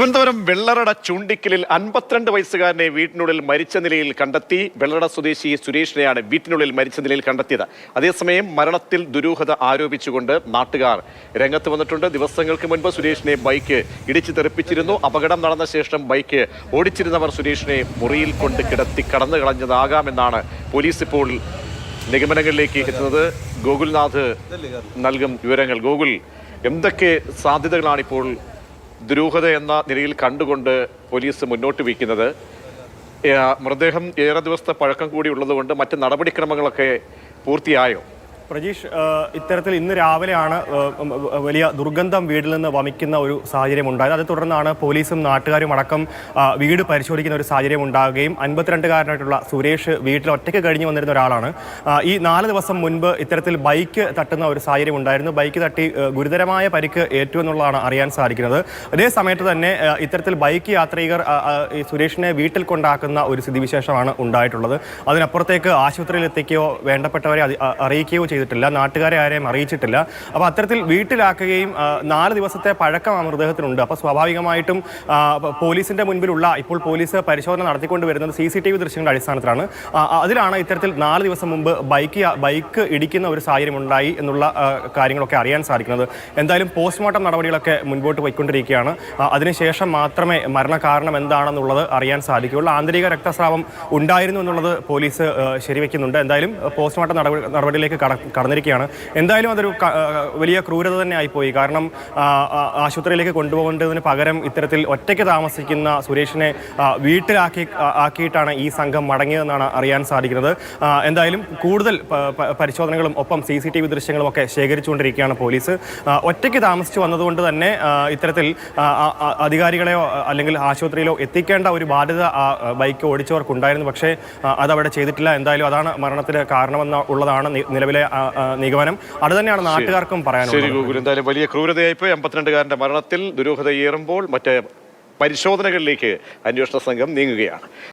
തിരുവനന്തപുരം വെള്ളറട ചൂണ്ടിക്കലിൽ 52 വയസ്സുകാരനെ വീട്ടിനുള്ളിൽ മരിച്ച നിലയിൽ കണ്ടെത്തി. വെള്ളറട സ്വദേശി സുരേഷിനെയാണ് വീട്ടിനുള്ളിൽ മരിച്ച നിലയിൽ കണ്ടെത്തിയത്. അതേസമയം മരണത്തിൽ ദുരൂഹത ആരോപിച്ചുകൊണ്ട് നാട്ടുകാർ രംഗത്ത് വന്നിട്ടുണ്ട്. ദിവസങ്ങൾക്ക് മുൻപ് സുരേഷിനെ ബൈക്ക് ഇടിച്ചു തെറിപ്പിച്ചിരുന്നു. അപകടം നടന്ന ശേഷം ബൈക്ക് ഓടിച്ചിരുന്നവർ സുരേഷിനെ മുറിയിൽ കൊണ്ട് കിടത്തി കടന്നു കളഞ്ഞതാകാമെന്നാണ് പോലീസ് ഇപ്പോൾ നിഗമനങ്ങളിലേക്ക് എത്തുന്നത്. ഗോകുൽനാഥ് നൽകും വിവരങ്ങൾ. ഗോകുൽ, എന്തൊക്കെ സാധ്യതകളാണിപ്പോൾ ദുരൂഹത എന്ന നിലയിൽ കണ്ടുകൊണ്ട് പോലീസ് മുന്നോട്ട് വയ്ക്കുന്നത്? മൃതദേഹം ഏറെ ദിവസത്തെ പഴക്കം കൂടി ഉള്ളതുകൊണ്ട് മറ്റ് നടപടിക്രമങ്ങളൊക്കെ പൂർത്തിയായോ? പ്രജീഷ്, ഇത്തരത്തിൽ ഇന്ന് രാവിലെയാണ് വലിയ ദുർഗന്ധം വീട്ടിൽ നിന്ന് വമിക്കുന്ന ഒരു സാഹചര്യം ഉണ്ടായത്. അതേ തുടർന്നാണ് പോലീസും നാട്ടുകാരും അടക്കം വീട് പരിശോധിക്കുന്ന ഒരു സാഹചര്യം ഉണ്ടാകുകയും 52-കാരനായിട്ടുള്ള സുരേഷ് വീട്ടിൽ ഒറ്റയ്ക്ക് കഴിഞ്ഞു വന്നിരുന്ന ഒരാളാണ്. ഈ 4 ദിവസം മുൻപ് ഇത്തരത്തിൽ ബൈക്ക് തട്ടുന്ന ഒരു സാഹചര്യം ഉണ്ടായിരുന്നു. ബൈക്ക് തട്ടി ഗുരുതരമായ പരിക്ക് ഏറ്റു എന്നുള്ളതാണ് അറിയാൻ സാധിക്കുന്നത്. അതേ സമയത്ത് തന്നെ ഇത്തരത്തിൽ ബൈക്ക് യാത്രികർ ഈ സുരേഷിനെ വീട്ടിൽ കൊണ്ടാക്കുന്ന ഒരു സ്ഥിതിവിശേഷമാണ് ഉണ്ടായിട്ടുള്ളത്. അതിനപ്പുറത്തേക്ക് ആശുപത്രിയിൽ എത്തിക്കുകയോ വേണ്ടപ്പെട്ടവരെ അറിയിക്കുകയോ ചെയ്തിട്ടില്ല. നാട്ടുകാരെ ആരെയും അറിയിച്ചിട്ടില്ല. അപ്പോൾ അത്തരത്തിൽ വീട്ടിലാക്കുകയും 4 ദിവസത്തെ പഴക്കം ആ മൃതദേഹത്തിനുണ്ട്. അപ്പോൾ സ്വാഭാവികമായിട്ടും പോലീസിന്റെ മുൻപിലുള്ള ഇപ്പോൾ പോലീസ് പരിശോധന നടത്തിക്കൊണ്ട് വരുന്നത് CCTV ദൃശ്യങ്ങളുടെ അടിസ്ഥാനത്തിലാണ്. അതിലാണ് ഇത്തരത്തിൽ 4 ദിവസം മുമ്പ് ബൈക്ക് ഇടിക്കുന്ന ഒരു സാഹചര്യം ഉണ്ടായി എന്നുള്ള കാര്യങ്ങളൊക്കെ അറിയാൻ സാധിക്കുന്നത്. എന്തായാലും പോസ്റ്റ്മോർട്ടം നടപടികളൊക്കെ മുൻപോട്ട് പോയിക്കൊണ്ടിരിക്കുകയാണ്. അതിനുശേഷം മാത്രമേ മരണകാരണം എന്താണെന്നുള്ളത് അറിയാൻ സാധിക്കുകയുള്ളൂ. ആന്തരിക രക്തസ്രാവം ഉണ്ടായിരുന്നു എന്നുള്ളത് പോലീസ് ശരിവെക്കുന്നുണ്ട്. എന്തായാലും പോസ്റ്റ്മോർട്ടം നടപടിയിലേക്ക് കടന്നിരിക്കുകയാണ്. എന്തായാലും അതൊരു വലിയ ക്രൂരത തന്നെ ആയിപ്പോയി. കാരണം ആശുപത്രിയിലേക്ക് കൊണ്ടുപോകേണ്ടതിന് പകരം ഇത്തരത്തിൽ ഒറ്റയ്ക്ക് താമസിക്കുന്ന സുരേഷിനെ ആക്കിയിട്ടാണ് ഈ സംഘം മടങ്ങിയതെന്നാണ് അറിയാൻ സാധിക്കുന്നത്. എന്തായാലും കൂടുതൽ പരിശോധനകളും ഒപ്പം CCTV ദൃശ്യങ്ങളും ഒക്കെ ശേഖരിച്ചുകൊണ്ടിരിക്കുകയാണ് പോലീസ്. ഒറ്റയ്ക്ക് താമസിച്ചു വന്നതുകൊണ്ട് തന്നെ ഇത്തരത്തിൽ അധികാരികളെയോ അല്ലെങ്കിൽ ആശുപത്രിയിലോ എത്തിക്കേണ്ട ഒരു ബാധ്യത ബൈക്ക് ഓടിച്ചവർക്കുണ്ടായിരുന്നു. പക്ഷേ അതവിടെ ചെയ്തിട്ടില്ല. എന്തായാലും അതാണ് മരണത്തിന് കാരണമെന്നുള്ളതാണ് നിലവിലെ നിഗമനം. അത് തന്നെയാണ് നാട്ടുകാർക്കും പറയാനുള്ളത്. എന്തായാലും വലിയ ക്രൂരതയായിപ്പോയി. 52-കാരന്റെ മരണത്തിൽ ദുരൂഹതയേറുമ്പോൾ മറ്റ് പരിശോധനകളിലേക്ക് അന്വേഷണ സംഘം നീങ്ങുകയാണ്.